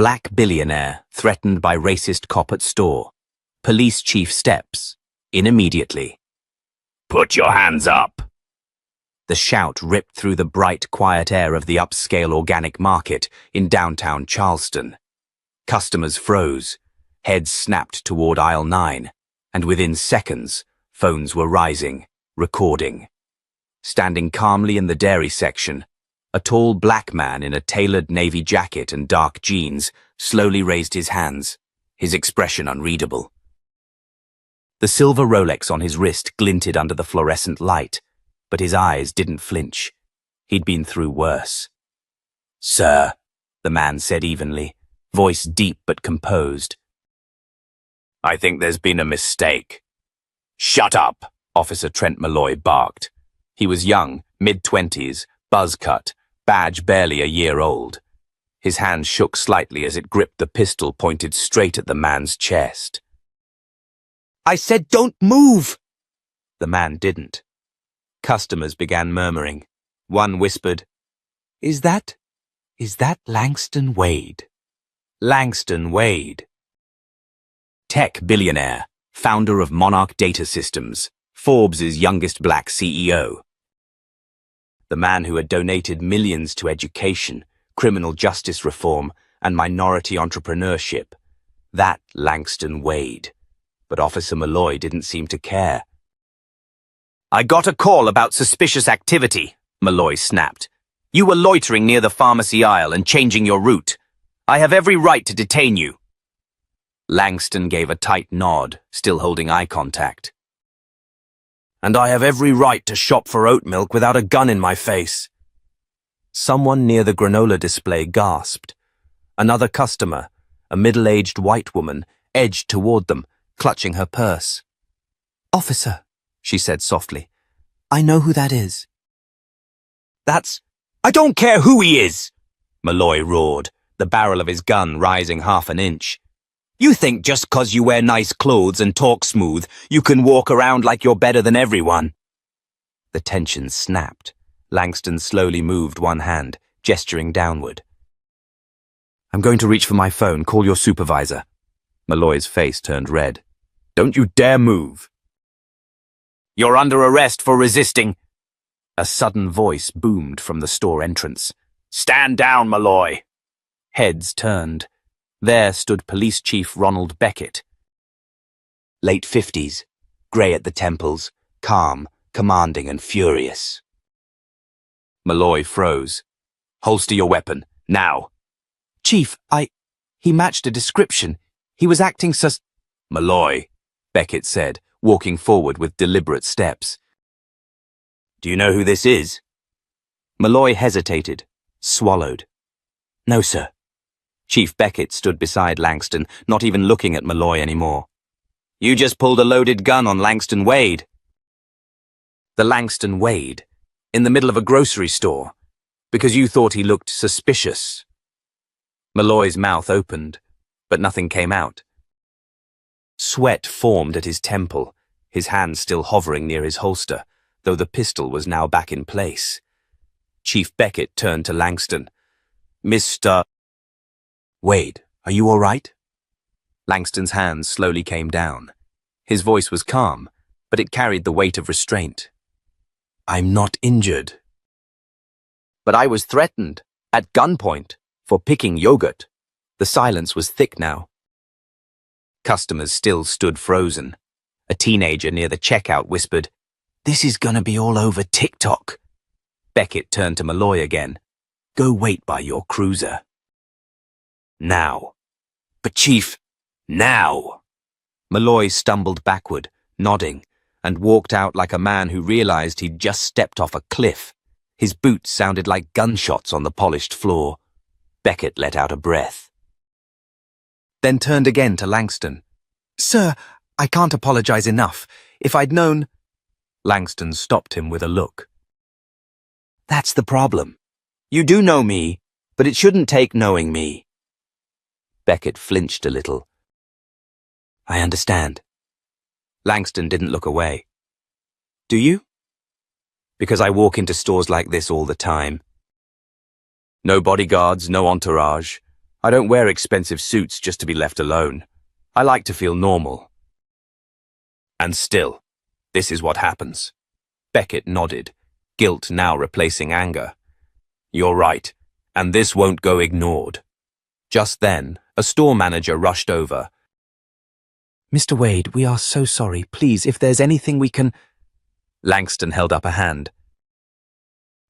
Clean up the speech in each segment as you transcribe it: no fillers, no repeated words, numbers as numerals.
Black billionaire threatened by racist cop at store. Police chief steps in immediately. Put your hands up! The shout ripped through the bright, quiet air of the upscale organic market in downtown Charleston. Customers froze, heads snapped toward aisle 9, and within seconds, phones were rising, recording. Standing calmly in the dairy section, a tall black man in a tailored navy jacket and dark jeans slowly raised his hands, his expression unreadable. The silver Rolex on his wrist glinted under the fluorescent light, but his eyes didn't flinch. He'd been through worse. "Sir," the man said evenly, voice deep but composed. "I think there's been a mistake." "Shut up," Officer Trent Malloy barked. He was young, mid-20s, buzz-cut, badge barely a year old. His hand shook slightly as it gripped the pistol pointed straight at the man's chest. "I said don't move!" The man didn't. Customers began murmuring. One whispered, Is that Langston Wade? Langston Wade. Tech billionaire, founder of Monarch Data Systems, Forbes' youngest black CEO. The man who had donated millions to education, criminal justice reform, and minority entrepreneurship. That Langston Wade. But Officer Malloy didn't seem to care. "I got a call about suspicious activity," Malloy snapped. "You were loitering near the pharmacy aisle and changing your route. I have every right to detain you." Langston gave a tight nod, still holding eye contact. "And I have every right to shop for oat milk without a gun in my face." Someone near the granola display gasped. Another customer, a middle-aged white woman, edged toward them, clutching her purse. "Officer," she said softly, "I know who that is." "I don't care who he is," Malloy roared, the barrel of his gun rising half an inch. "You think just 'cause you wear nice clothes and talk smooth, you can walk around like you're better than everyone." The tension snapped. Langston slowly moved one hand, gesturing downward. "I'm going to reach for my phone. Call your supervisor." Malloy's face turned red. "Don't you dare move." "You're under arrest for resisting." A sudden voice boomed from the store entrance. "Stand down, Malloy." Heads turned. There stood Police Chief Ronald Beckett. Late 50s, grey at the temples, calm, commanding and furious. Malloy froze. "Holster your weapon, now." "Chief, He matched a description. He was acting Malloy," Beckett said, walking forward with deliberate steps. "Do you know who this is?" Malloy hesitated, swallowed. "No, sir." Chief Beckett stood beside Langston, not even looking at Malloy anymore. "You just pulled a loaded gun on Langston Wade." The Langston Wade, in the middle of a grocery store, because you thought he looked suspicious. Malloy's mouth opened, but nothing came out. Sweat formed at his temple, his hand still hovering near his holster, though the pistol was now back in place. Chief Beckett turned to Langston. "Mr. Wade, are you all right?" Langston's hands slowly came down. His voice was calm, but it carried the weight of restraint. "I'm not injured." "But I was threatened, at gunpoint, for picking yogurt." The silence was thick now. Customers still stood frozen. A teenager near the checkout whispered, "This is gonna be all over TikTok." Beckett turned to Malloy again. "Go wait by your cruiser." "Now." "But Chief, now." Malloy stumbled backward, nodding, and walked out like a man who realized he'd just stepped off a cliff. His boots sounded like gunshots on the polished floor. Beckett let out a breath. Then turned again to Langston. "Sir, I can't apologize enough. If I'd known—" Langston stopped him with a look. "That's the problem. You do know me, but it shouldn't take knowing me." Beckett flinched a little. "I understand." Langston didn't look away. "Do you?" "Because I walk into stores like this all the time. No bodyguards, no entourage. I don't wear expensive suits just to be left alone. I like to feel normal. And still, this is what happens. Beckett nodded, guilt now replacing anger. You're right, and this won't go ignored. Just then, a store manager rushed over. Mr. Wade, we are so sorry. Please, if there's anything we can... Langston held up a hand.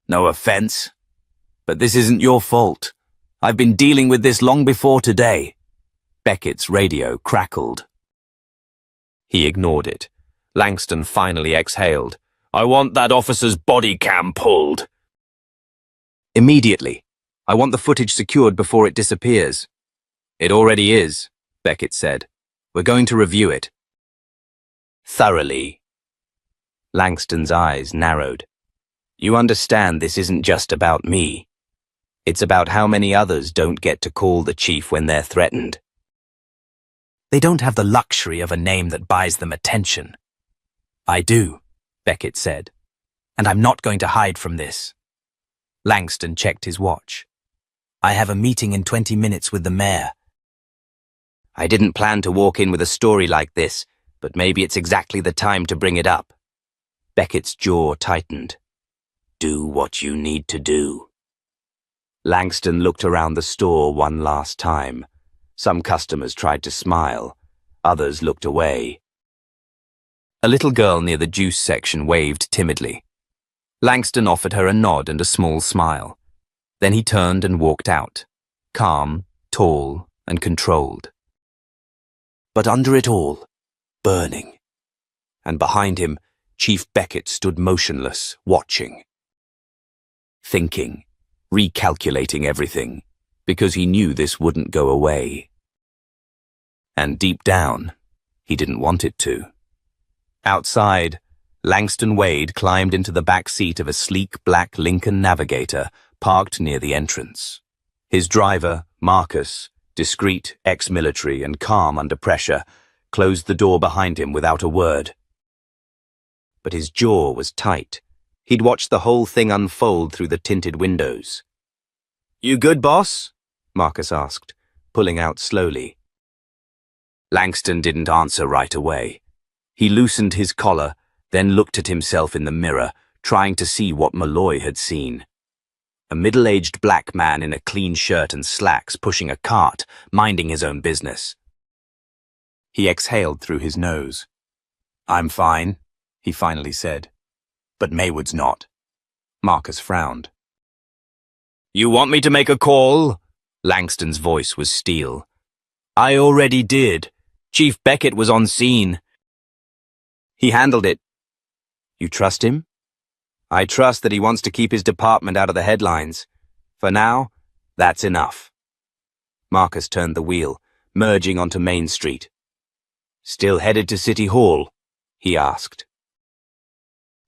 No offense, but this isn't your fault. I've been dealing with this long before today. Beckett's radio crackled. He ignored it. Langston finally exhaled. I want that officer's body cam pulled. Immediately. I want the footage secured before it disappears. It already is, Beckett said. We're going to review it. Thoroughly. Langston's eyes narrowed. You understand this isn't just about me. It's about how many others don't get to call the chief when they're threatened. They don't have the luxury of a name that buys them attention. I do, Beckett said, and I'm not going to hide from this. Langston checked his watch. I have a meeting in 20 minutes with the mayor. I didn't plan to walk in with a story like this, but maybe it's exactly the time to bring it up. Beckett's jaw tightened. Do what you need to do. Langston looked around the store one last time. Some customers tried to smile. Others looked away. A little girl near the juice section waved timidly. Langston offered her a nod and a small smile. Then he turned and walked out, calm, tall, and controlled. But under it all, burning. And behind him, Chief Beckett stood motionless, watching. Thinking, recalculating everything, because he knew this wouldn't go away. And deep down, he didn't want it to. Outside, Langston Wade climbed into the back seat of a sleek black Lincoln Navigator parked near the entrance. His driver, Marcus, discreet, ex-military, and calm under pressure, closed the door behind him without a word. But his jaw was tight. He'd watched the whole thing unfold through the tinted windows. You good, boss? Marcus asked, pulling out slowly. Langston didn't answer right away. He loosened his collar, then looked at himself in the mirror, trying to see what Malloy had seen. A middle-aged black man in a clean shirt and slacks pushing a cart, minding his own business. He exhaled through his nose. I'm fine, he finally said. But Maywood's not. Marcus frowned. You want me to make a call? Langston's voice was steel. I already did. Chief Beckett was on scene. He handled it. You trust him? I trust that he wants to keep his department out of the headlines. For now, that's enough. Marcus turned the wheel, merging onto Main Street. Still headed to City Hall? He asked.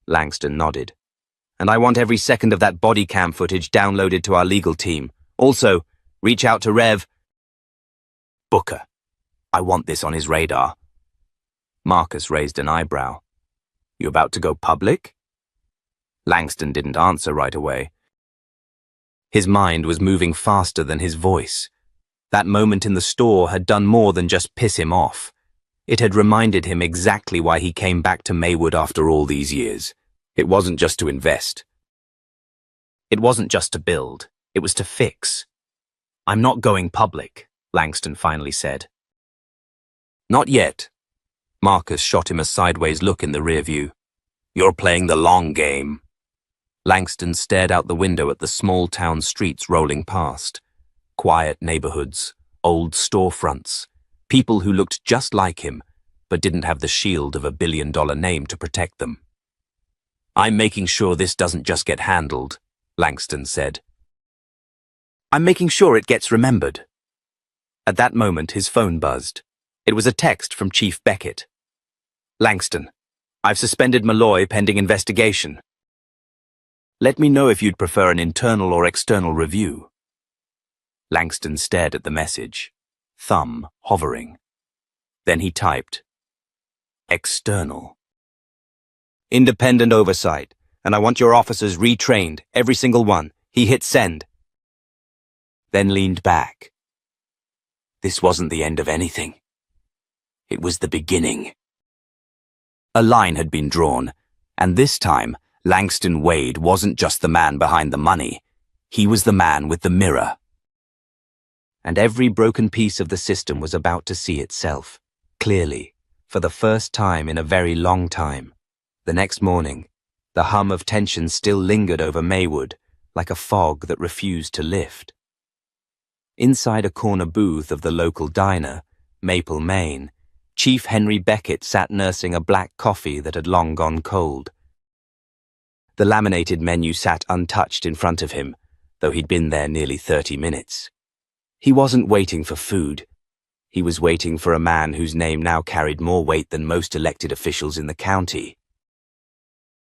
Langston nodded. And I want every second of that body cam footage downloaded to our legal team. Also, reach out to Rev. Booker. I want this on his radar. Marcus raised an eyebrow. You about to go public? Langston didn't answer right away. His mind was moving faster than his voice. That moment in the store had done more than just piss him off. It had reminded him exactly why he came back to Maywood after all these years. It wasn't just to invest. It wasn't just to build. It was to fix. I'm not going public, Langston finally said. Not yet. Marcus shot him a sideways look in the rear view. You're playing the long game. Langston stared out the window at the small town streets rolling past. Quiet neighborhoods, old storefronts, people who looked just like him, but didn't have the shield of a billion-dollar name to protect them. I'm making sure this doesn't just get handled, Langston said. I'm making sure it gets remembered. At that moment, his phone buzzed. It was a text from Chief Beckett. Langston, I've suspended Malloy pending investigation. Let me know if you'd prefer an internal or external review. Langston stared at the message, thumb hovering. Then he typed, External. Independent oversight, and I want your officers retrained, every single one. He hit send. Then leaned back. This wasn't the end of anything. It was the beginning. A line had been drawn, and this time, Langston Wade wasn't just the man behind the money. He was the man with the mirror. And every broken piece of the system was about to see itself, clearly, for the first time in a very long time. The next morning, the hum of tension still lingered over Maywood, like a fog that refused to lift. Inside a corner booth of the local diner, Maple, Maine, Chief Henry Beckett sat nursing a black coffee that had long gone cold. The laminated menu sat untouched in front of him, though he'd been there nearly 30 minutes. He wasn't waiting for food. He was waiting for a man whose name now carried more weight than most elected officials in the county.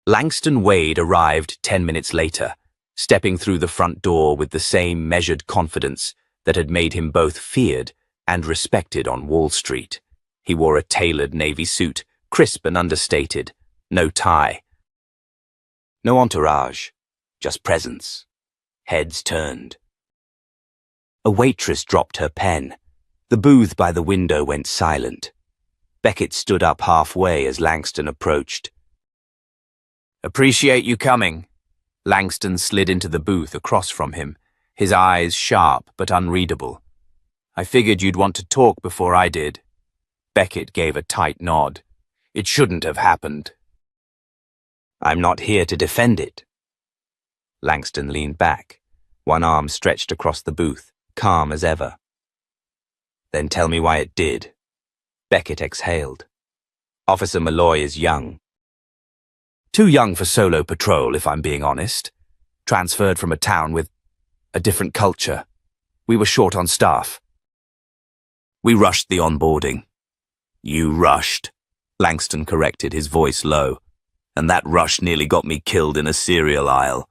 Langston Wade arrived 10 minutes later, stepping through the front door with the same measured confidence that had made him both feared and respected on Wall Street. He wore a tailored navy suit, crisp and understated, no tie. No entourage, just presence. Heads turned. A waitress dropped her pen. The booth by the window went silent. Beckett stood up halfway as Langston approached. "Appreciate you coming." Langston slid into the booth across from him, his eyes sharp but unreadable. "I figured you'd want to talk before I did." Beckett gave a tight nod. "It shouldn't have happened." "I'm not here to defend it." Langston leaned back, one arm stretched across the booth, calm as ever. "Then tell me why it did." Beckett exhaled. "Officer Malloy is young." "Too young for solo patrol, if I'm being honest. Transferred from a town with a different culture. We were short on staff. We rushed the onboarding." "You rushed," Langston corrected, his voice low. "And that rush nearly got me killed in a cereal aisle."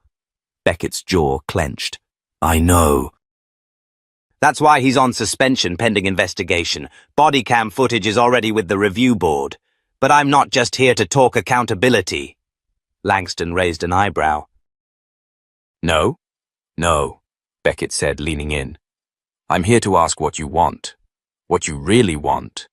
Beckett's jaw clenched. "I know." "That's why he's on suspension pending investigation. Body cam footage is already with the review board. But I'm not just here to talk accountability." Langston raised an eyebrow. "No? No," Beckett said, leaning in. "I'm here to ask what you want. What you really want.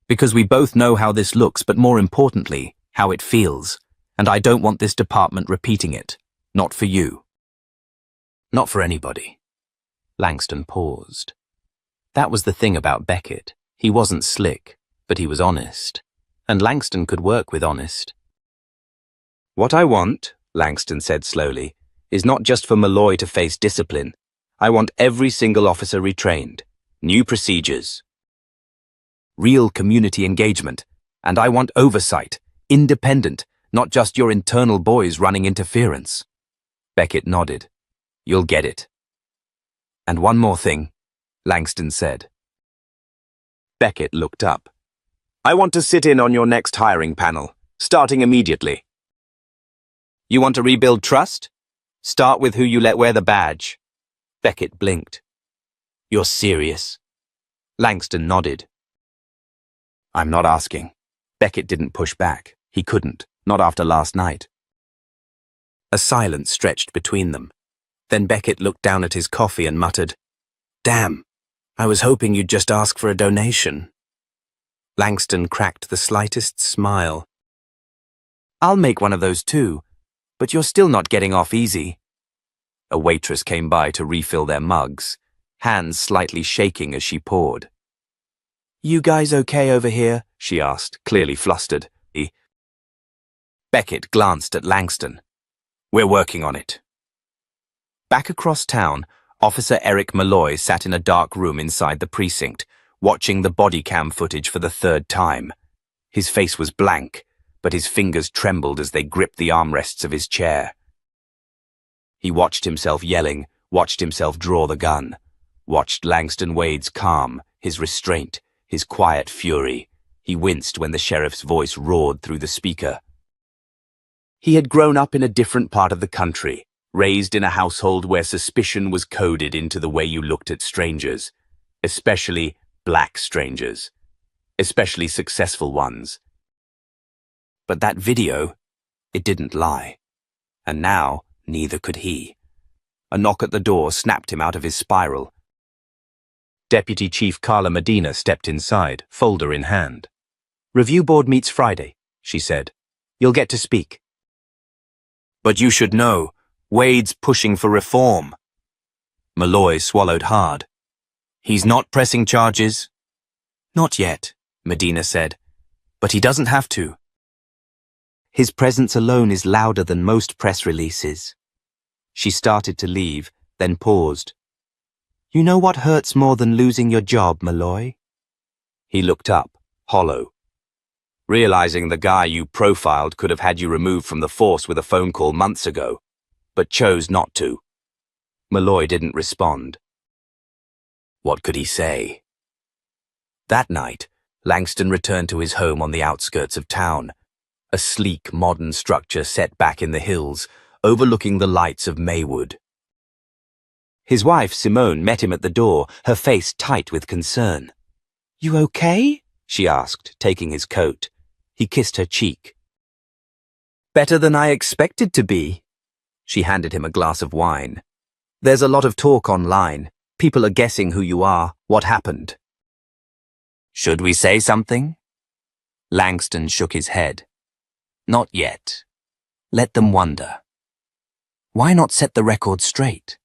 Because we both know how this looks, but more importantly, how it feels. And I don't want this department repeating it. Not for you. Not for anybody." Langston paused. That was the thing about Beckett. He wasn't slick, but he was honest. And Langston could work with honest. "What I want," Langston said slowly, "is not just for Malloy to face discipline. I want every single officer retrained. New procedures. Real community engagement. And I want oversight. Independent, not just your internal boys running interference." Beckett nodded. "You'll get it." "And one more thing," Langston said. Beckett looked up. "I want to sit in on your next hiring panel, starting immediately." "You want to rebuild trust? Start with who you let wear the badge." Beckett blinked. "You're serious?" Langston nodded. "I'm not asking." Beckett didn't push back. He couldn't, not after last night. A silence stretched between them. Then Beckett looked down at his coffee and muttered, "Damn, I was hoping you'd just ask for a donation." Langston cracked the slightest smile. "I'll make one of those too, but you're still not getting off easy." A waitress came by to refill their mugs, hands slightly shaking as she poured. "You guys okay over here?" she asked, clearly flustered. Beckett glanced at Langston. "We're working on it." Back across town, Officer Eric Malloy sat in a dark room inside the precinct, watching the body cam footage for the third time. His face was blank, but his fingers trembled as they gripped the armrests of his chair. He watched himself yelling, watched himself draw the gun, watched Langston Wade's calm, his restraint, his quiet fury. He winced when the sheriff's voice roared through the speaker. He had grown up in a different part of the country, raised in a household where suspicion was coded into the way you looked at strangers, especially black strangers, especially successful ones. But that video, it didn't lie. And now, neither could he. A knock at the door snapped him out of his spiral. Deputy Chief Carla Medina stepped inside, folder in hand. "Review board meets Friday," she said. "You'll get to speak." "But you should know, Wade's pushing for reform." Malloy swallowed hard. "He's not pressing charges?" "Not yet," Medina said. "But he doesn't have to." "His presence alone is louder than most press releases." She started to leave, then paused. "You know what hurts more than losing your job, Malloy?" He looked up, hollow. "Realizing the guy you profiled could have had you removed from the force with a phone call months ago, but chose not to." Malloy didn't respond. What could he say? That night, Langston returned to his home on the outskirts of town, a sleek, modern structure set back in the hills, overlooking the lights of Maywood. His wife, Simone, met him at the door, her face tight with concern. "You okay?" she asked, taking his coat. He kissed her cheek. "Better than I expected to be." She handed him a glass of wine. "There's a lot of talk online. People are guessing who you are, what happened." "Should we say something?" Langston shook his head. "Not yet. Let them wonder." "Why not set the record straight?"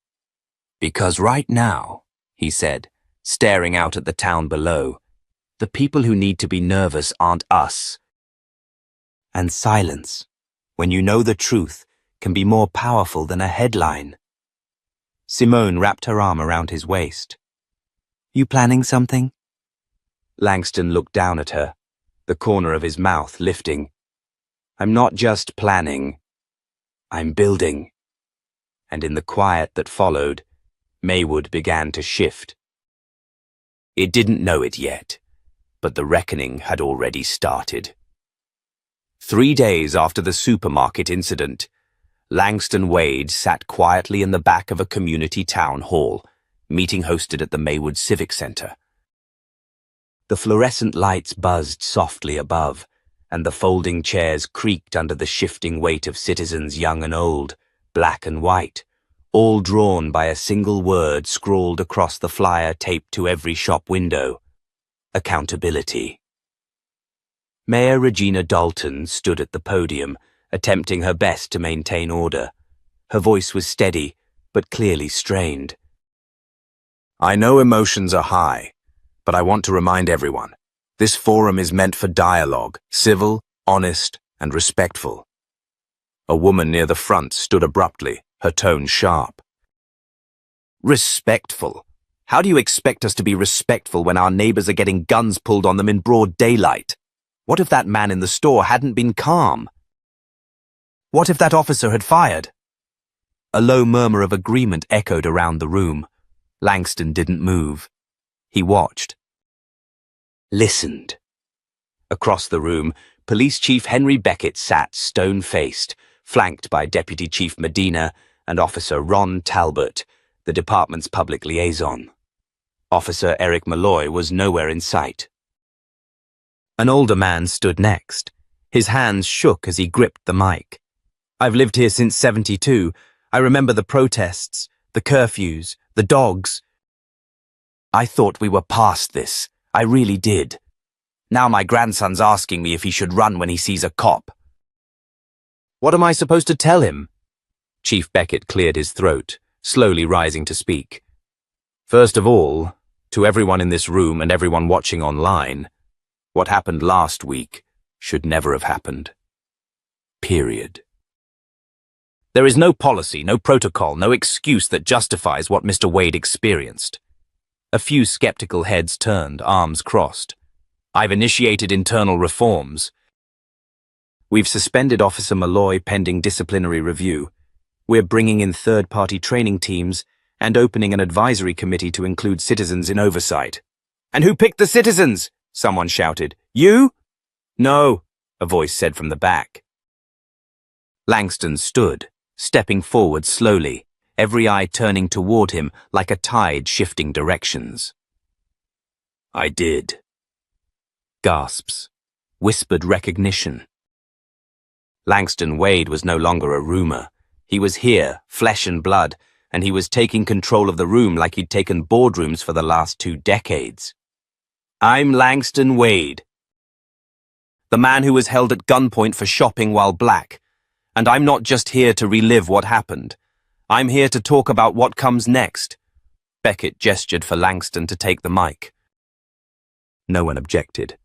"Because right now," he said, staring out at the town below, "the people who need to be nervous aren't us." And silence, when you know the truth, can be more powerful than a headline. Simone wrapped her arm around his waist. "You planning something?" Langston looked down at her, the corner of his mouth lifting. "I'm not just planning. I'm building." And in the quiet that followed, Maywood began to shift. It didn't know it yet, but the reckoning had already started. 3 days after the supermarket incident, Langston Wade sat quietly in the back of a community town hall, meeting hosted at the Maywood Civic Center. The fluorescent lights buzzed softly above, and the folding chairs creaked under the shifting weight of citizens young and old, black and white, all drawn by a single word scrawled across the flyer taped to every shop window: accountability. Mayor Regina Dalton stood at the podium, attempting her best to maintain order. Her voice was steady, but clearly strained. "I know emotions are high, but I want to remind everyone, this forum is meant for dialogue, civil, honest, and respectful." A woman near the front stood abruptly, her tone sharp. "Respectful? How do you expect us to be respectful when our neighbors are getting guns pulled on them in broad daylight? What if that man in the store hadn't been calm? What if that officer had fired?" A low murmur of agreement echoed around the room. Langston didn't move. He watched. Listened. Across the room, Police Chief Henry Beckett sat stone-faced, flanked by Deputy Chief Medina and Officer Ron Talbot, the department's public liaison. Officer Eric Malloy was nowhere in sight. An older man stood next. His hands shook as he gripped the mic. "I've lived here since '72. I remember the protests, the curfews, the dogs. I thought we were past this. I really did. Now my grandson's asking me if he should run when he sees a cop." "What am I supposed to tell him?" Chief Beckett cleared his throat, slowly rising to speak. "First of all, to everyone in this room and everyone watching online, what happened last week should never have happened. Period. There is no policy, no protocol, no excuse that justifies what Mr. Wade experienced." A few skeptical heads turned, arms crossed. "I've initiated internal reforms. We've suspended Officer Malloy pending disciplinary review. We're bringing in third-party training teams and opening an advisory committee to include citizens in oversight." "And who picked the citizens?" someone shouted. "You?" "No," a voice said from the back. Langston stood, stepping forward slowly, every eye turning toward him like a tide shifting directions. "I did." Gasps. Whispered recognition. Langston Wade was no longer a rumor. He was here, flesh and blood, and he was taking control of the room like he'd taken boardrooms for the last 2 decades. I'm Langston Wade, the man who was held at gunpoint for shopping while black, and I'm not just here to relive what happened. I'm here to talk about what comes next. Beckett gestured for Langston to take the mic. No one objected.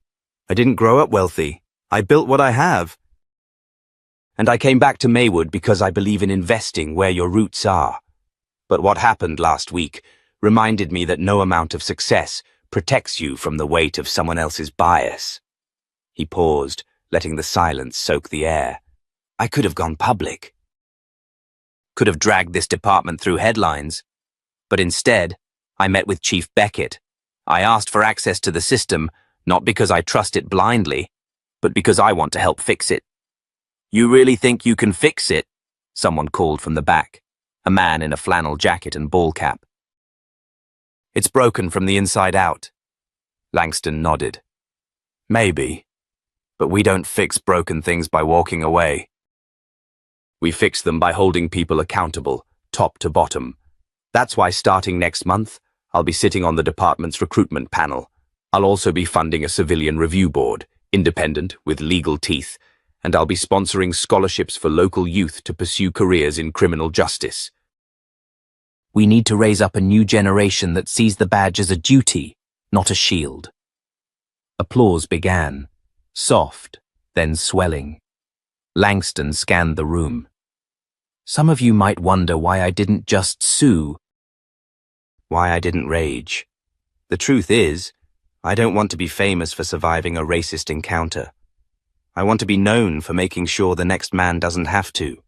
I didn't grow up wealthy. I built what I have. And I came back to Maywood because I believe in investing where your roots are. But what happened last week reminded me that no amount of success protects you from the weight of someone else's bias. He paused, letting the silence soak the air. I could have gone public. Could have dragged this department through headlines. But instead, I met with Chief Beckett. I asked for access to the system, not because I trust it blindly, but because I want to help fix it. You really think you can fix it? Someone called from the back, a man in a flannel jacket and ball cap. It's broken from the inside out. Langston nodded. Maybe, but we don't fix broken things by walking away. We fix them by holding people accountable, top to bottom. That's why starting next month, I'll be sitting on the department's recruitment panel. I'll also be funding a civilian review board, independent, with legal teeth, and I'll be sponsoring scholarships for local youth to pursue careers in criminal justice. We need to raise up a new generation that sees the badge as a duty, not a shield. Applause began, soft, then swelling. Langston scanned the room. Some of you might wonder why I didn't just sue. Why I didn't rage. The truth is, I don't want to be famous for surviving a racist encounter. I want to be known for making sure the next man doesn't have to.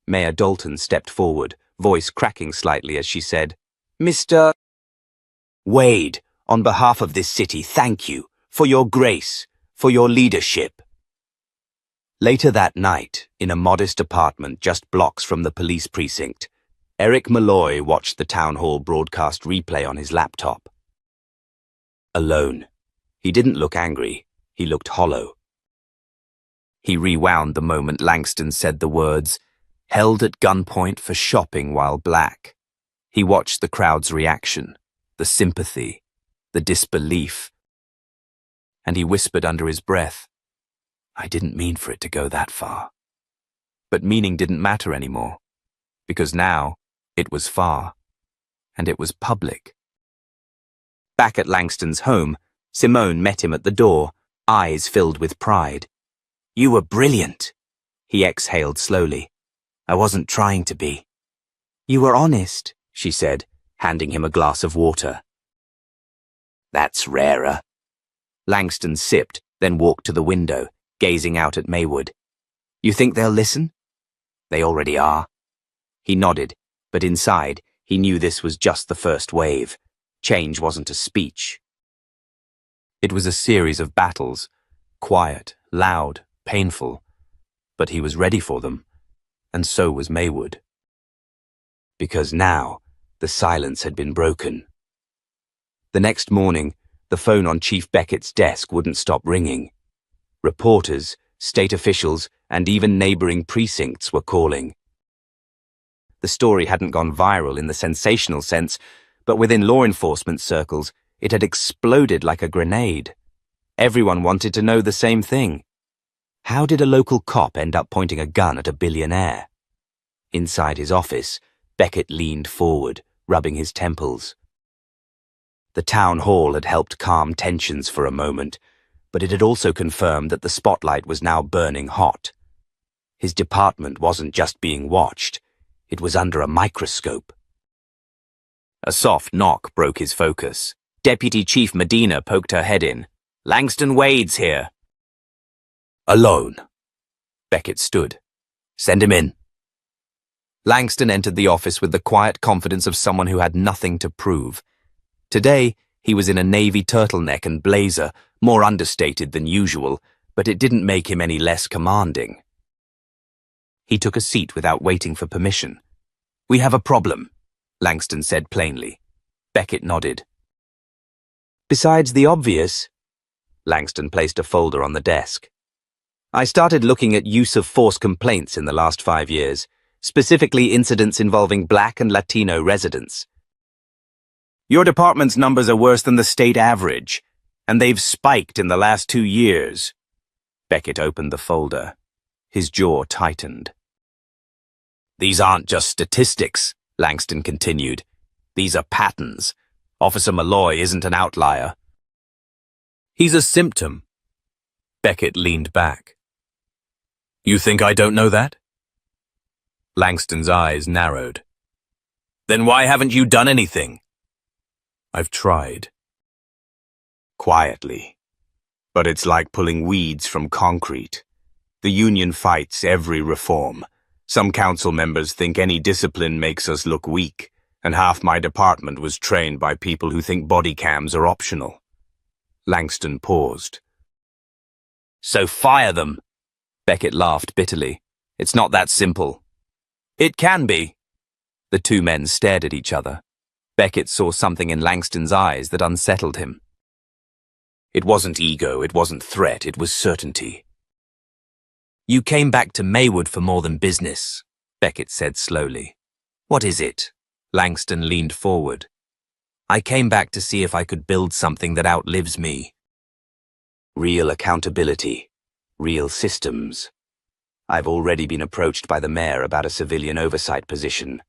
Mayor Dalton stepped forward, voice cracking slightly as she said, Mr. Wade, on behalf of this city, thank you for your grace, for your leadership. Later that night, in a modest apartment just blocks from the police precinct, Eric Malloy watched the town hall broadcast replay on his laptop. Alone. He didn't look angry. He looked hollow. He rewound the moment Langston said the words, held at gunpoint for shopping while black. He watched the crowd's reaction, the sympathy, the disbelief. And he whispered under his breath, I didn't mean for it to go that far. But meaning didn't matter anymore, because now it was far, and it was public. Back at Langston's home, Simone met him at the door, eyes filled with pride. You were brilliant, he exhaled slowly. I wasn't trying to be. You were honest, she said, handing him a glass of water. That's rarer. Langston sipped, then walked to the window, gazing out at Maywood. You think they'll listen? They already are. He nodded, but inside, he knew this was just the first wave. Change wasn't a speech. It was a series of battles, quiet, loud, painful, but he was ready for them, and so was Maywood. Because now, the silence had been broken. The next morning, the phone on Chief Beckett's desk wouldn't stop ringing. Reporters, state officials, and even neighboring precincts were calling. The story hadn't gone viral in the sensational sense, but within law enforcement circles, it had exploded like a grenade. Everyone wanted to know the same thing. How did a local cop end up pointing a gun at a billionaire? Inside his office, Beckett leaned forward, rubbing his temples. The town hall had helped calm tensions for a moment, but it had also confirmed that the spotlight was now burning hot. His department wasn't just being watched, it was under a microscope. A soft knock broke his focus. Deputy Chief Medina poked her head in. Langston Wade's here. Alone. Beckett stood. Send him in. Langston entered the office with the quiet confidence of someone who had nothing to prove. Today, he was in a navy turtleneck and blazer, more understated than usual, but it didn't make him any less commanding. He took a seat without waiting for permission. We have a problem, Langston said plainly. Beckett nodded. Besides the obvious, Langston placed a folder on the desk. I started looking at use of force complaints in the last 5 years. specifically incidents involving Black and Latino residents. Your department's numbers are worse than the state average, and they've spiked in the last 2 years. Beckett opened the folder. His jaw tightened. These aren't just statistics, Langston continued. These are patterns. Officer Malloy isn't an outlier. He's a symptom. Beckett leaned back. You think I don't know that? Langston's eyes narrowed. Then why haven't you done anything? I've tried. Quietly. But it's like pulling weeds from concrete. The union fights every reform. Some council members think any discipline makes us look weak, and half my department was trained by people who think body cams are optional. Langston paused. So fire them. Beckett laughed bitterly. It's not that simple. It can be. The two men stared at each other. Beckett saw something in Langston's eyes that unsettled him. It wasn't ego, it wasn't threat, it was certainty. You came back to Maywood for more than business, Beckett said slowly. What is it? Langston leaned forward. I came back to see if I could build something that outlives me. Real accountability. Real systems. I've already been approached by the mayor about a civilian oversight position.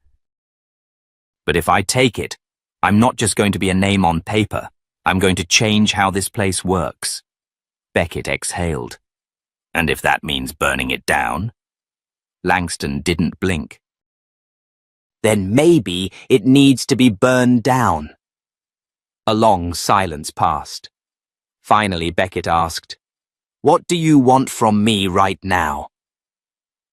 But if I take it, I'm not just going to be a name on paper. I'm going to change how this place works. Beckett exhaled. And if that means burning it down? Langston didn't blink. Then maybe it needs to be burned down. A long silence passed. Finally, Beckett asked, What do you want from me right now?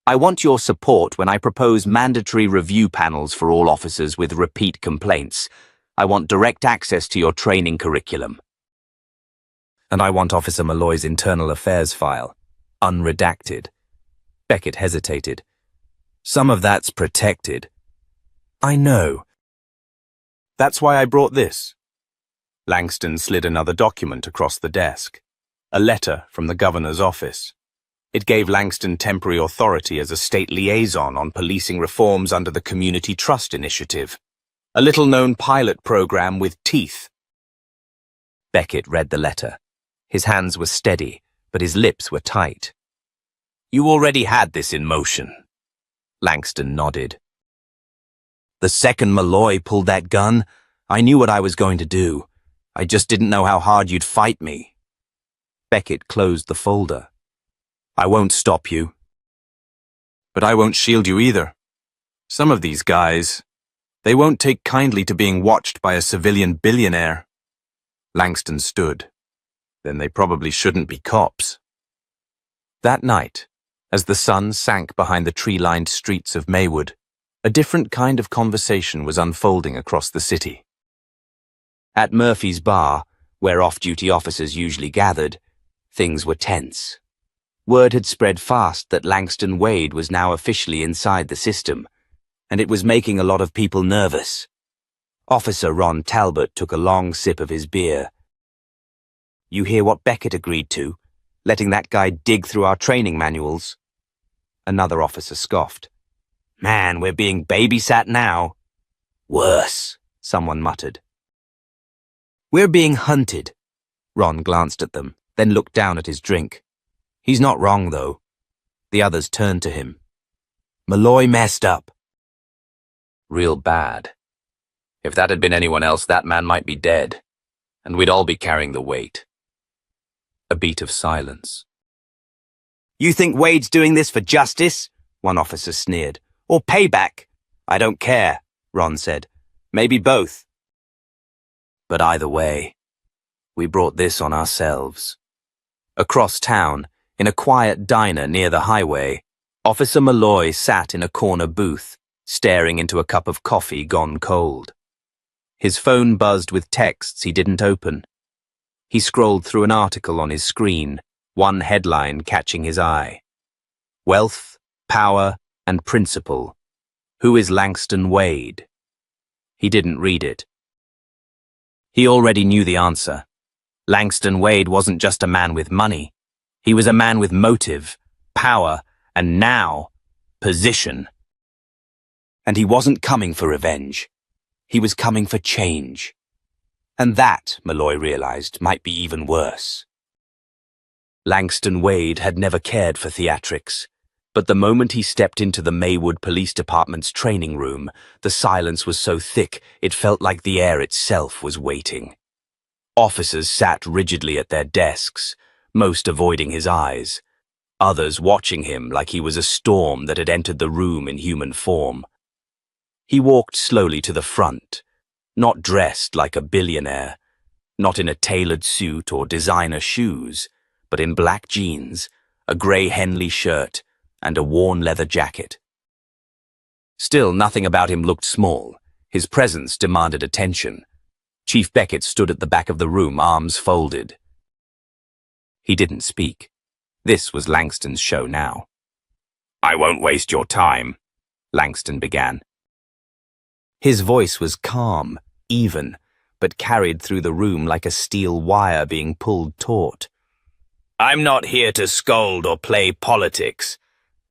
I want your support when I propose mandatory review panels for all officers with repeat complaints. I want direct access to your training curriculum. And I want Officer Malloy's internal affairs file, unredacted. Beckett hesitated. Some of that's protected. I know. That's why I brought this. Langston slid another document across the desk. A letter from the governor's office. It gave Langston temporary authority as a state liaison on policing reforms under the Community Trust Initiative. A little-known pilot program with teeth. Beckett read the letter. His hands were steady, but his lips were tight. You already had this in motion. Langston nodded. The second Malloy pulled that gun, I knew what I was going to do. I just didn't know how hard you'd fight me. Beckett closed the folder. I won't stop you. But I won't shield you either. Some of these guys, they won't take kindly to being watched by a civilian billionaire. Langston stood. Then they probably shouldn't be cops. That night, as the sun sank behind the tree-lined streets of Maywood, a different kind of conversation was unfolding across the city. At Murphy's bar, where off-duty officers usually gathered, things were tense. Word had spread fast that Langston Wade was now officially inside the system, and it was making a lot of people nervous. Officer Ron Talbot took a long sip of his beer. You hear what Beckett agreed to, letting that guy dig through our training manuals? Another officer scoffed. Man, we're being babysat now. Worse, someone muttered. We're being hunted. Ron glanced at them, then looked down at his drink. He's not wrong, though. The others turned to him. Malloy messed up. Real bad. If that had been anyone else, that man might be dead, and we'd all be carrying the weight. A beat of silence. You think Wade's doing this for justice? One officer sneered. Or payback? I don't care, Ron said. Maybe both. But either way, we brought this on ourselves. Across town, in a quiet diner near the highway, Officer Malloy sat in a corner booth, staring into a cup of coffee gone cold. His phone buzzed with texts he didn't open. He scrolled through an article on his screen, one headline catching his eye. Wealth, Power, and Principle. Who is Langston Wade? He didn't read it. He already knew the answer. Langston Wade wasn't just a man with money. He was a man with motive, power, and now, position. And he wasn't coming for revenge. He was coming for change. And that, Malloy realized, might be even worse. Langston Wade had never cared for theatrics, but the moment he stepped into the Maywood Police Department's training room, the silence was so thick it felt like the air itself was waiting. Officers sat rigidly at their desks, most avoiding his eyes, others watching him like he was a storm that had entered the room in human form. He walked slowly to the front, not dressed like a billionaire, not in a tailored suit or designer shoes, but in black jeans, a grey Henley shirt, and a worn leather jacket. Still, nothing about him looked small. His presence demanded attention. Chief Beckett stood at the back of the room, arms folded. He didn't speak. This was Langston's show now. "I won't waste your time," Langston began. His voice was calm, even, but carried through the room like a steel wire being pulled taut. "I'm not here to scold or play politics.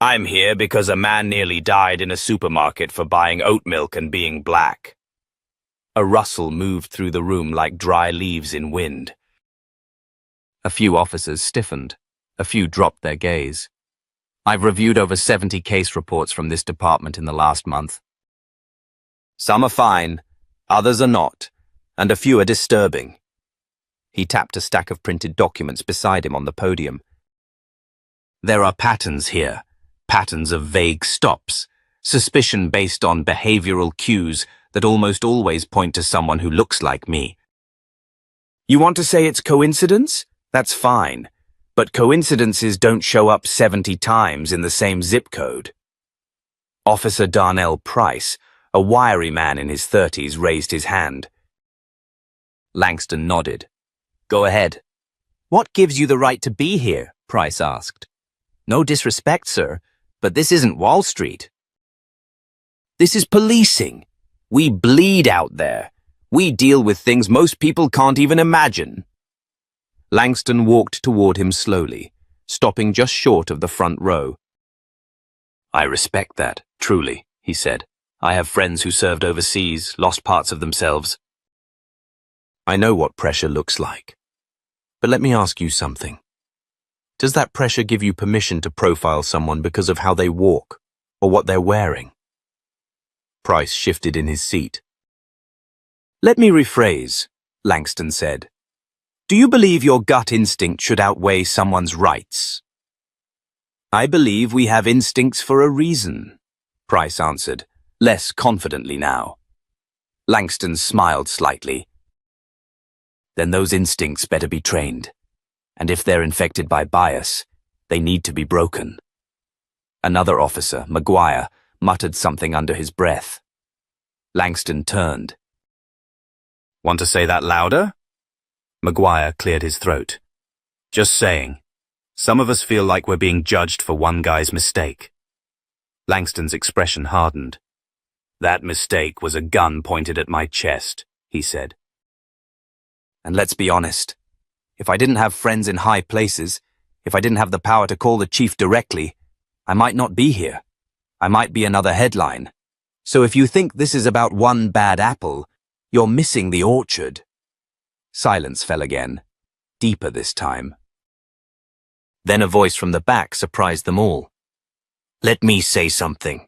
I'm here because a man nearly died in a supermarket for buying oat milk and being black." A rustle moved through the room like dry leaves in wind. A few officers stiffened. A few dropped their gaze. "I've reviewed over 70 case reports from this department in the last month. Some are fine, others are not, and a few are disturbing." He tapped a stack of printed documents beside him on the podium. "There are patterns here, patterns of vague stops, suspicion based on behavioral cues that almost always point to someone who looks like me. You want to say it's coincidence? That's fine, but coincidences don't show up 70 times in the same zip code." Officer Darnell Price, a wiry man in his 30s, raised his hand. Langston nodded. "Go ahead." "What gives you the right to be here?" Price asked. "No disrespect, sir, but this isn't Wall Street. This is policing. We bleed out there. We deal with things most people can't even imagine." Langston walked toward him slowly, stopping just short of the front row. "I respect that, truly," he said. "I have friends who served overseas, lost parts of themselves. I know what pressure looks like. But let me ask you something. Does that pressure give you permission to profile someone because of how they walk or what they're wearing?" Price shifted in his seat. "Let me rephrase," Langston said. "Do you believe your gut instinct should outweigh someone's rights?" "I believe we have instincts for a reason," Price answered, less confidently now. Langston smiled slightly. "Then those instincts better be trained. And if they're infected by bias, they need to be broken." Another officer, Maguire, muttered something under his breath. Langston turned. "Want to say that louder?" Maguire cleared his throat. "Just saying. Some of us feel like we're being judged for one guy's mistake." Langston's expression hardened. "That mistake was a gun pointed at my chest," he said. "And let's be honest. If I didn't have friends in high places, if I didn't have the power to call the chief directly, I might not be here. I might be another headline. So if you think this is about one bad apple, you're missing the orchard." Silence fell again, deeper this time. Then a voice from the back surprised them all. "Let me say something."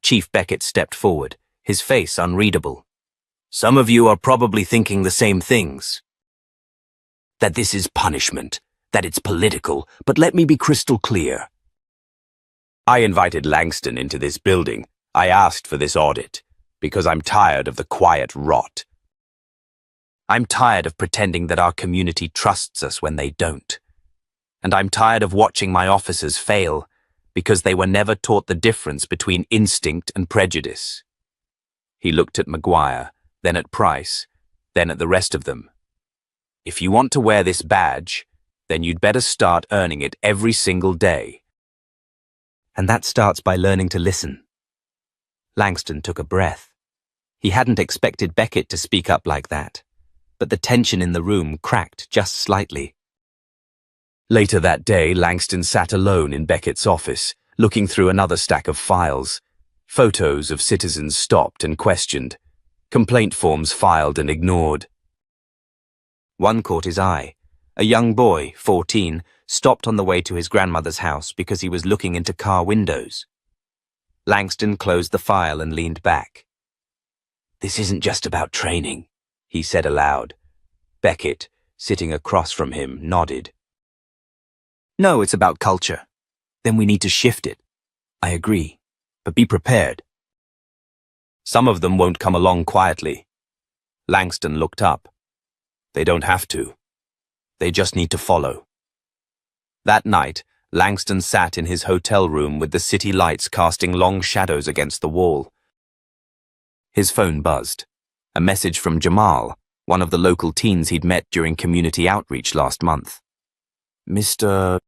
Chief Beckett stepped forward, his face unreadable. "Some of you are probably thinking the same things. That this is punishment, that it's political, but let me be crystal clear. I invited Langston into this building. I asked for this audit, because I'm tired of the quiet rot. I'm tired of pretending that our community trusts us when they don't. And I'm tired of watching my officers fail, because they were never taught the difference between instinct and prejudice." He looked at Maguire, then at Price, then at the rest of them. "If you want to wear this badge, then you'd better start earning it every single day. And that starts by learning to listen." Langston took a breath. He hadn't expected Beckett to speak up like that, but the tension in the room cracked just slightly. Later that day, Langston sat alone in Beckett's office, looking through another stack of files. Photos of citizens stopped and questioned. Complaint forms filed and ignored. One caught his eye. A young boy, 14, stopped on the way to his grandmother's house because he was looking into car windows. Langston closed the file and leaned back. "This isn't just about training," he said aloud. Beckett, sitting across from him, nodded. "No, it's about culture. Then we need to shift it." "I agree, but be prepared. Some of them won't come along quietly." Langston looked up. "They don't have to. They just need to follow." That night, Langston sat in his hotel room with the city lights casting long shadows against the wall. His phone buzzed. A message from Jamal, one of the local teens he'd met during community outreach last month. "Mr.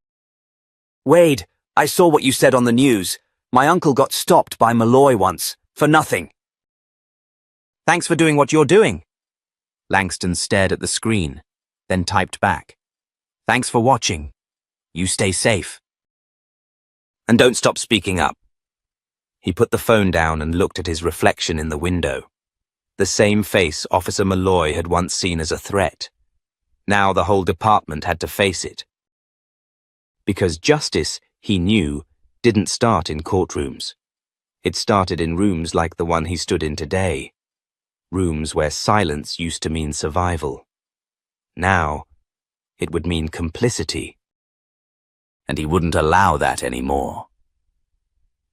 Wade, I saw what you said on the news. My uncle got stopped by Malloy once, for nothing. Thanks for doing what you're doing." Langston stared at the screen, then typed back. "Thanks for watching. You stay safe. And don't stop speaking up." He put the phone down and looked at his reflection in the window. The same face Officer Malloy had once seen as a threat. Now the whole department had to face it. Because justice, he knew, didn't start in courtrooms. It started in rooms like the one he stood in today. Rooms where silence used to mean survival. Now, it would mean complicity. And he wouldn't allow that anymore.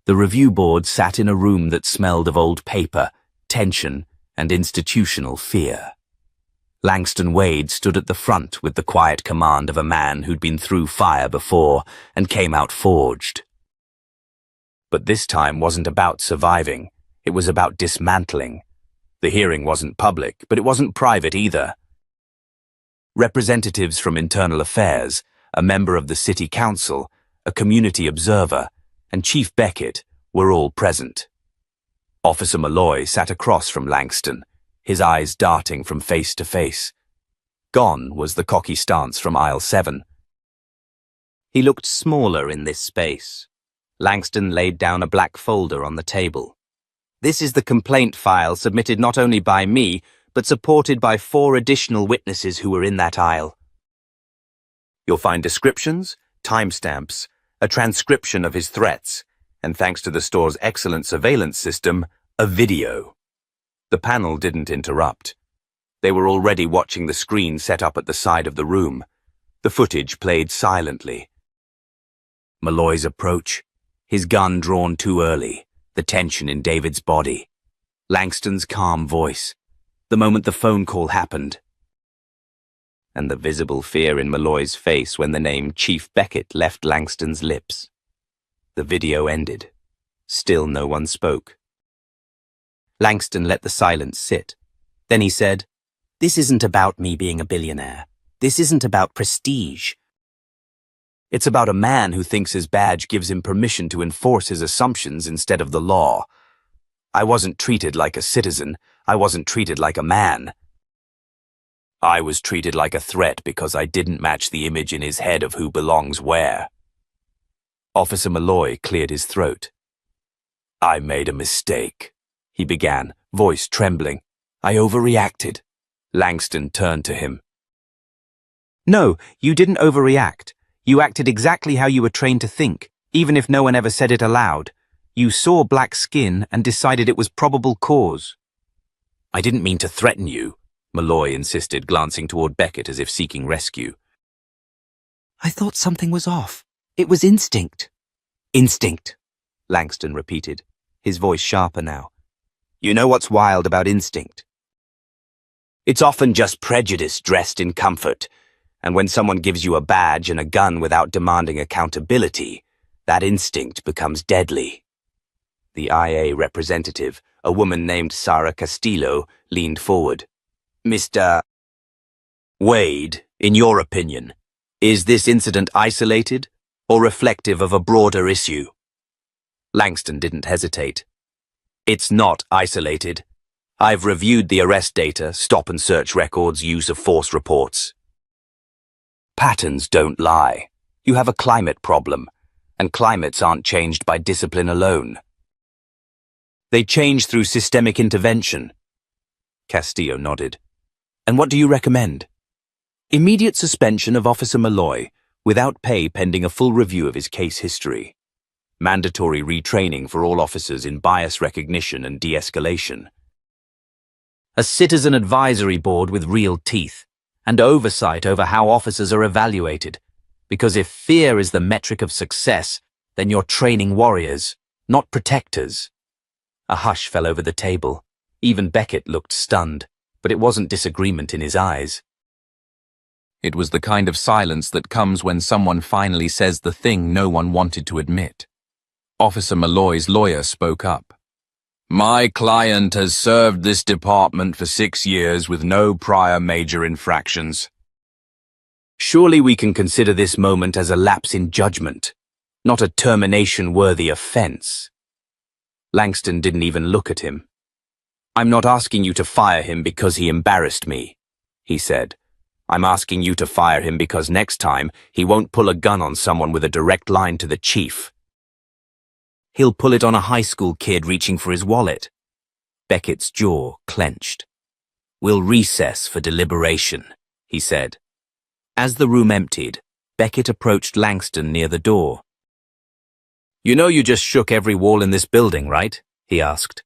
The review board sat in a room that smelled of old paper, tension, and institutional fear. Langston Wade stood at the front with the quiet command of a man who'd been through fire before and came out forged. But this time wasn't about surviving. It was about dismantling. The hearing wasn't public, but it wasn't private either. Representatives from Internal Affairs, a member of the City Council, a community observer, and Chief Beckett were all present. Officer Malloy sat across from Langston, his eyes darting from face to face. Gone was the cocky stance from aisle 7. He looked smaller in this space. Langston laid down a black folder on the table. "This is the complaint file submitted not only by me, but supported by 4 additional witnesses who were in that aisle. You'll find descriptions, timestamps, a transcription of his threats, and thanks to the store's excellent surveillance system, a video." The panel didn't interrupt. They were already watching the screen set up at the side of the room. The footage played silently. Malloy's approach, his gun drawn too early, the tension in David's body. Langston's calm voice, the moment the phone call happened. And the visible fear in Malloy's face when the name Chief Beckett left Langston's lips. The video ended. Still no one spoke. Langston let the silence sit. Then he said, "This isn't about me being a billionaire. This isn't about prestige. It's about a man who thinks his badge gives him permission to enforce his assumptions instead of the law. I wasn't treated like a citizen. I wasn't treated like a man. I was treated like a threat because I didn't match the image in his head of who belongs where." Officer Malloy cleared his throat. "I made a mistake," he began, voice trembling. "I overreacted." Langston turned to him. "No, you didn't overreact. You acted exactly how you were trained to think, even if no one ever said it aloud. You saw black skin and decided it was probable cause." "I didn't mean to threaten you," Malloy insisted, glancing toward Beckett as if seeking rescue. "I thought something was off. It was instinct." "Instinct," Langston repeated, his voice sharper now. "You know what's wild about instinct? It's often just prejudice dressed in comfort, and when someone gives you a badge and a gun without demanding accountability, that instinct becomes deadly." The IA representative, a woman named Sarah Castillo, leaned forward. "Mr. Wade, in your opinion, is this incident isolated or reflective of a broader issue?" Langston didn't hesitate. "It's not isolated. I've reviewed the arrest data, stop and search records, use of force reports. Patterns don't lie. You have a climate problem, and climates aren't changed by discipline alone." They change through systemic intervention. Castillo nodded. And what do you recommend? Immediate suspension of Officer Malloy, without pay pending a full review of his case history. Mandatory retraining for all officers in bias recognition and de-escalation. A citizen advisory board with real teeth, and oversight over how officers are evaluated. Because if fear is the metric of success, then you're training warriors, not protectors. A hush fell over the table. Even Beckett looked stunned, but it wasn't disagreement in his eyes. It was the kind of silence that comes when someone finally says the thing no one wanted to admit. Officer Malloy's lawyer spoke up. My client has served this department for 6 years with no prior major infractions. Surely we can consider this moment as a lapse in judgment, not a termination-worthy offense. Langston didn't even look at him. I'm not asking you to fire him because he embarrassed me, he said. I'm asking you to fire him because next time he won't pull a gun on someone with a direct line to the chief. He'll pull it on a high school kid reaching for his wallet. Beckett's jaw clenched. We'll recess for deliberation, he said. As the room emptied, Beckett approached Langston near the door. You know you just shook every wall in this building, right? He asked.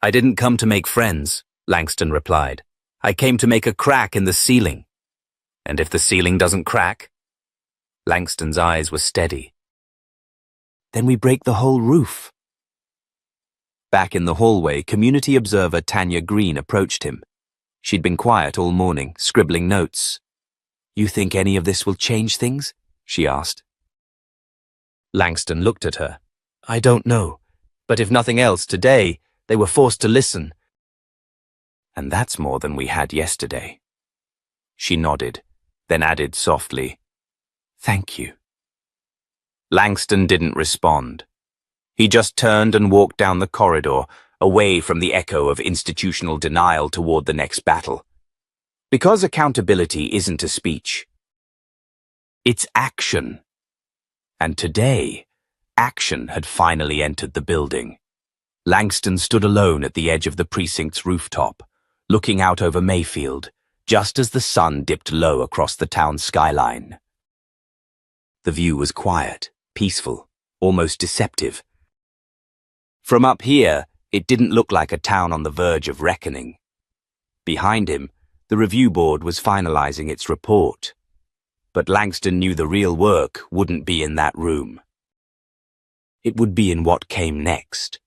I didn't come to make friends, Langston replied. I came to make a crack in the ceiling. And if the ceiling doesn't crack? Langston's eyes were steady. Then we break the whole roof. Back in the hallway, community observer Tanya Green approached him. She'd been quiet all morning, scribbling notes. You think any of this will change things? She asked. Langston looked at her. I don't know, but if nothing else, today they were forced to listen. And that's more than we had yesterday. She nodded, then added softly, Thank you. Langston didn't respond. He just turned and walked down the corridor, away from the echo of institutional denial toward the next battle. Because accountability isn't a speech. It's action. And today, action had finally entered the building. Langston stood alone at the edge of the precinct's rooftop, looking out over Mayfield, just as the sun dipped low across the town skyline. The view was quiet, peaceful, almost deceptive. From up here, it didn't look like a town on the verge of reckoning. Behind him, the review board was finalizing its report. But Langston knew the real work wouldn't be in that room. It would be in what came next.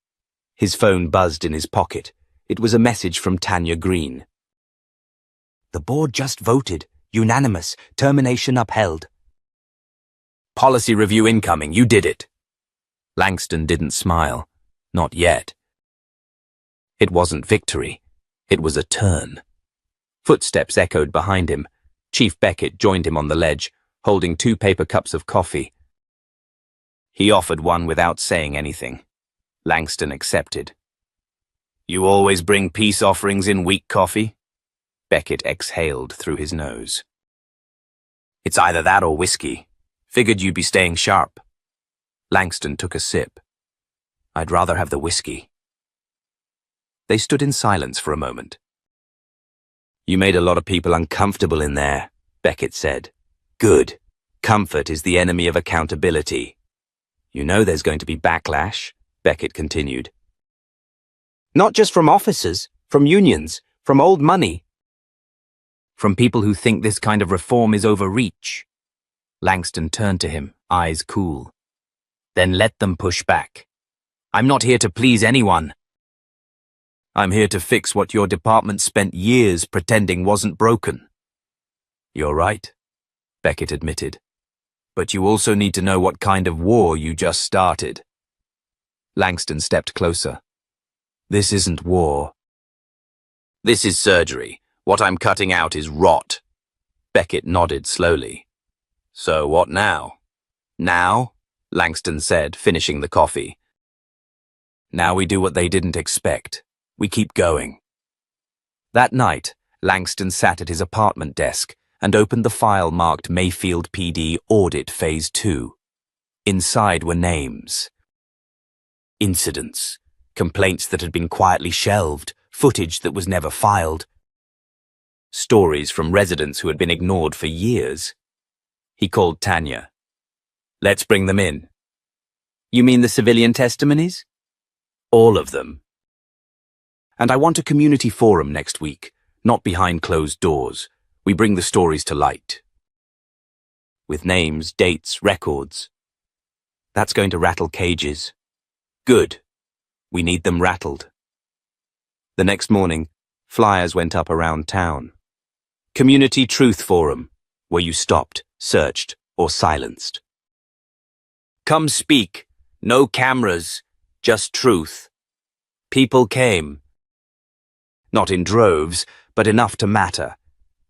His phone buzzed in his pocket. It was a message from Tanya Green. The board just voted. Unanimous. Termination upheld. Policy review incoming. You did it. Langston didn't smile. Not yet. It wasn't victory. It was a turn. Footsteps echoed behind him. Chief Beckett joined him on the ledge, holding 2 paper cups of coffee. He offered one without saying anything. Langston accepted. You always bring peace offerings in weak coffee? Beckett exhaled through his nose. It's either that or whiskey. Figured you'd be staying sharp. Langston took a sip. I'd rather have the whiskey. They stood in silence for a moment. You made a lot of people uncomfortable in there, Beckett said. Good. Comfort is the enemy of accountability. You know there's going to be backlash, Beckett continued. Not just from officers, from unions, from old money. From people who think this kind of reform is overreach. Langston turned to him, eyes cool. Then let them push back. I'm not here to please anyone. I'm here to fix what your department spent years pretending wasn't broken. You're right, Beckett admitted. But you also need to know what kind of war you just started. Langston stepped closer. This isn't war. This is surgery. What I'm cutting out is rot. Beckett nodded slowly. So what now? Now? Langston said, finishing the coffee. Now we do what they didn't expect. We keep going. That night, Langston sat at his apartment desk and opened the file marked Mayfield PD Audit Phase 2. Inside were names. Incidents, complaints that had been quietly shelved, footage that was never filed. Stories from residents who had been ignored for years. He called Tanya. "Let's bring them in." "You mean the civilian testimonies?" "All of them. And I want a community forum next week, not behind closed doors. We bring the stories to light. With names, dates, records. That's going to rattle cages. Good. We need them rattled." The next morning, flyers went up around town. Community Truth Forum, where you stopped, searched, or silenced. Come speak. No cameras, just truth. People came. Not in droves, but enough to matter.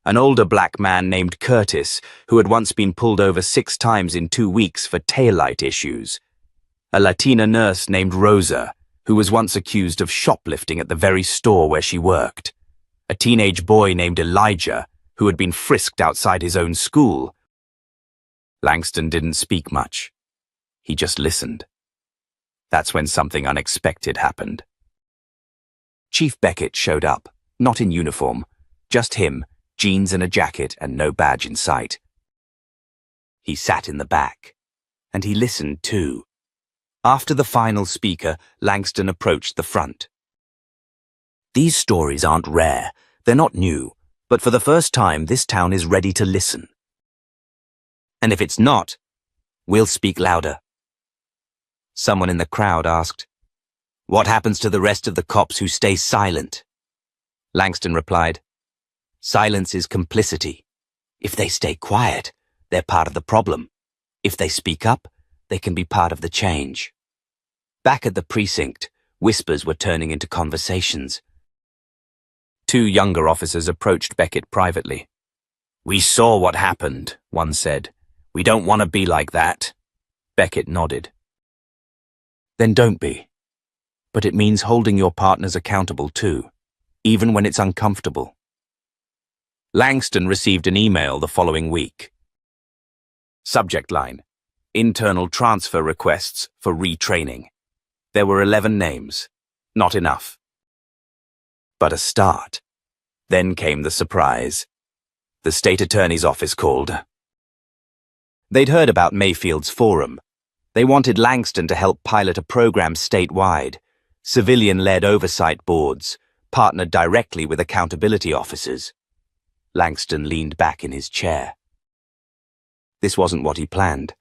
An older black man named Curtis, who had once been pulled over 6 times in 2 weeks for taillight issues. A Latina nurse named Rosa, who was once accused of shoplifting at the very store where she worked. A teenage boy named Elijah, who had been frisked outside his own school. Langston didn't speak much. He just listened. That's when something unexpected happened. Chief Beckett showed up, not in uniform, just him, jeans and a jacket and no badge in sight. He sat in the back, and he listened too. After the final speaker, Langston approached the front. These stories aren't rare, they're not new, but for the first time this town is ready to listen. And if it's not, we'll speak louder. Someone in the crowd asked, "What happens to the rest of the cops who stay silent?" Langston replied, "Silence is complicity. If they stay quiet, they're part of the problem. If they speak up, they can be part of the change." Back at the precinct, whispers were turning into conversations. 2 younger officers approached Beckett privately. "We saw what happened," one said. "We don't want to be like that." Beckett nodded. "Then don't be. But it means holding your partners accountable too, even when it's uncomfortable." Langston received an email the following week. Subject line: Internal transfer requests for retraining. There were 11 names. Not enough. But a start. Then came the surprise. The state attorney's office called. They'd heard about Mayfield's forum. They wanted Langston to help pilot a program statewide, civilian-led oversight boards, partnered directly with accountability officers. Langston leaned back in his chair. This wasn't what he planned,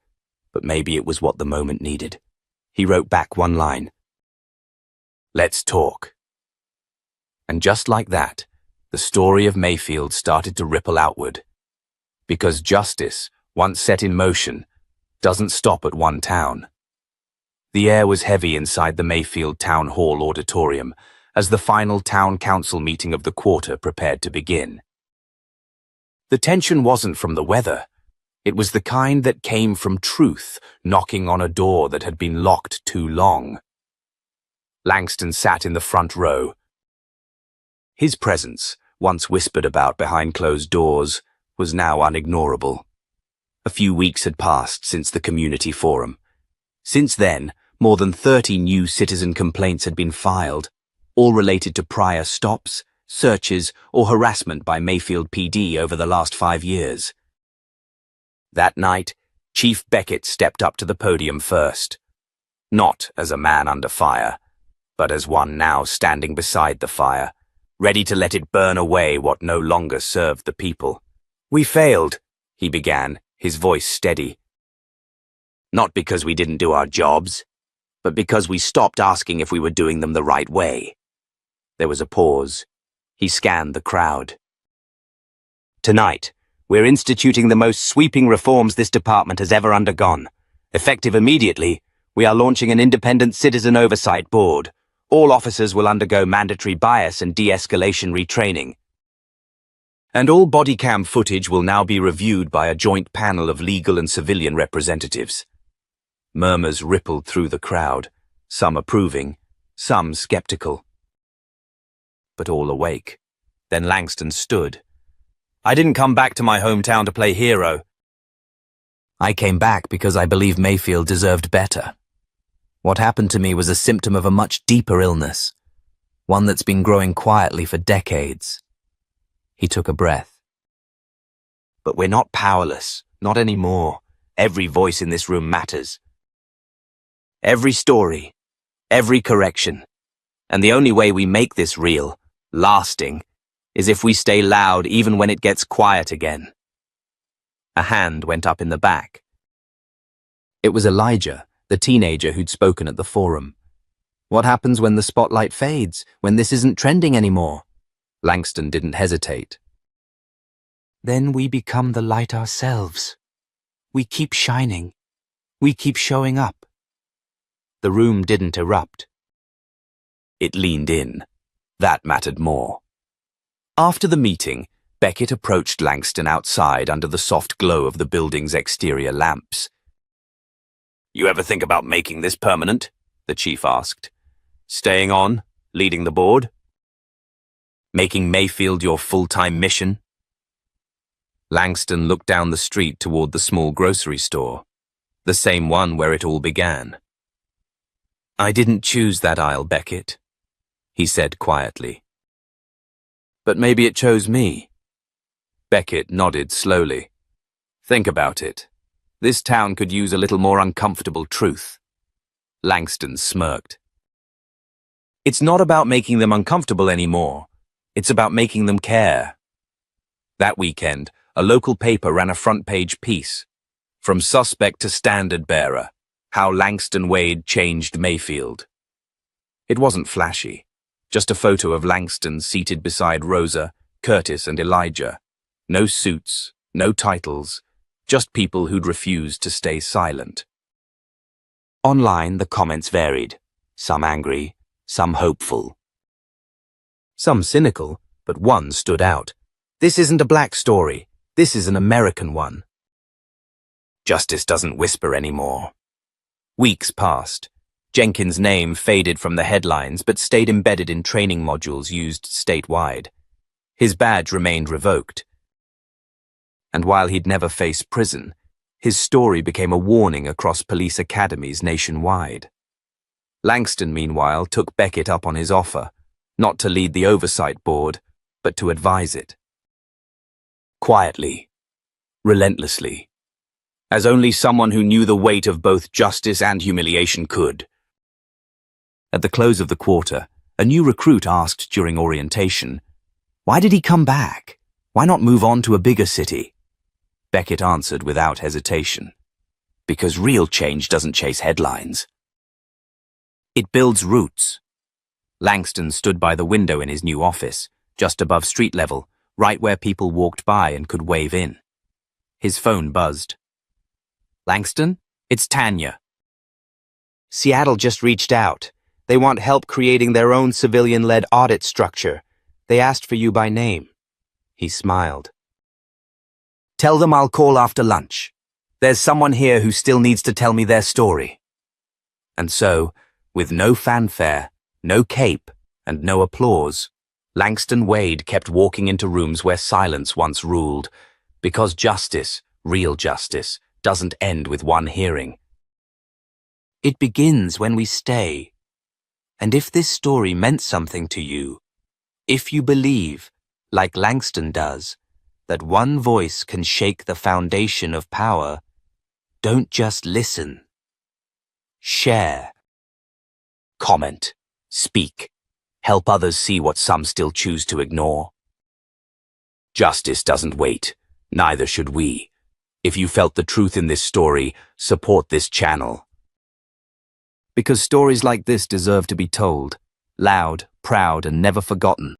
but maybe it was what the moment needed. He wrote back one line. "Let's talk." And just like that, the story of Mayfield started to ripple outward. Because justice, once set in motion, doesn't stop at one town. The air was heavy inside the Mayfield Town Hall auditorium as the final town council meeting of the quarter prepared to begin. The tension wasn't from the weather. It was the kind that came from truth knocking on a door that had been locked too long. Langston sat in the front row. His presence, once whispered about behind closed doors, was now unignorable. A few weeks had passed since the community forum. Since then, more than 30 new citizen complaints had been filed, all related to prior stops, searches, or harassment by Mayfield PD over the last 5 years. That night, Chief Beckett stepped up to the podium first. Not as a man under fire, but as one now standing beside the fire, ready to let it burn away what no longer served the people. "We failed," he began, his voice steady. "Not because we didn't do our jobs, but because we stopped asking if we were doing them the right way." There was a pause. He scanned the crowd. "Tonight, we're instituting the most sweeping reforms this department has ever undergone. Effective immediately, we are launching an independent citizen oversight board. All officers will undergo mandatory bias and de-escalation retraining. And all body cam footage will now be reviewed by a joint panel of legal and civilian representatives." Murmurs rippled through the crowd, some approving, some skeptical. But all awake. Then Langston stood. "I didn't come back to my hometown to play hero. I came back because I believe Mayfield deserved better. What happened to me was a symptom of a much deeper illness, one that's been growing quietly for decades. He took a breath. But we're not powerless, not anymore. Every voice in this room matters. Every story, every correction. And the only way we make this real, lasting, is if we stay loud even when it gets quiet again. A hand went up in the back. It was Elijah, the teenager who'd spoken at the forum. What happens when the spotlight fades, when this isn't trending anymore? Langston didn't hesitate. Then we become the light ourselves. We keep shining. We keep showing up. The room didn't erupt. It leaned in. That mattered more. After the meeting, Beckett approached Langston outside under the soft glow of the building's exterior lamps. "You ever think about making this permanent?" the chief asked. "Staying on, leading the board? Making Mayfield your full-time mission?" Langston looked down the street toward the small grocery store, the same one where it all began. "I didn't choose that aisle, Beckett," he said quietly. "But maybe it chose me." Beckett nodded slowly. "Think about it. This town could use a little more uncomfortable truth." Langston smirked. "It's not about making them uncomfortable anymore. It's about making them care." That weekend, a local paper ran a front-page piece. From suspect to standard bearer, how Langston Wade changed Mayfield. It wasn't flashy. Just a photo of Langston seated beside Rosa, Curtis, and Elijah. No suits, no titles, just people who'd refused to stay silent. Online, the comments varied. Some angry, some hopeful. Some cynical, but one stood out. "This isn't a black story. This is an American one." Justice doesn't whisper anymore. Weeks passed. Jenkins' name faded from the headlines but stayed embedded in training modules used statewide. His badge remained revoked. And while he'd never face prison, his story became a warning across police academies nationwide. Langston, meanwhile, took Beckett up on his offer, not to lead the oversight board, but to advise it. Quietly, relentlessly, as only someone who knew the weight of both justice and humiliation could. At the close of the quarter, a new recruit asked during orientation, "Why did he come back? Why not move on to a bigger city?" Beckett answered without hesitation, "Because real change doesn't chase headlines. It builds roots." Langston stood by the window in his new office, just above street level, right where people walked by and could wave in. His phone buzzed. "Langston, it's Tanya. Seattle just reached out. They want help creating their own civilian-led audit structure. They asked for you by name." He smiled. "Tell them I'll call after lunch. There's someone here who still needs to tell me their story." And so, with no fanfare, no cape, and no applause, Langston Wade kept walking into rooms where silence once ruled, because justice, real justice, doesn't end with one hearing. It begins when we stay. And if this story meant something to you, if you believe, like Langston does, that one voice can shake the foundation of power, don't just listen. Share. Comment. Speak. Help others see what some still choose to ignore. Justice doesn't wait. Neither should we. If you felt the truth in this story, support this channel. Because stories like this deserve to be told, loud, proud, and never forgotten.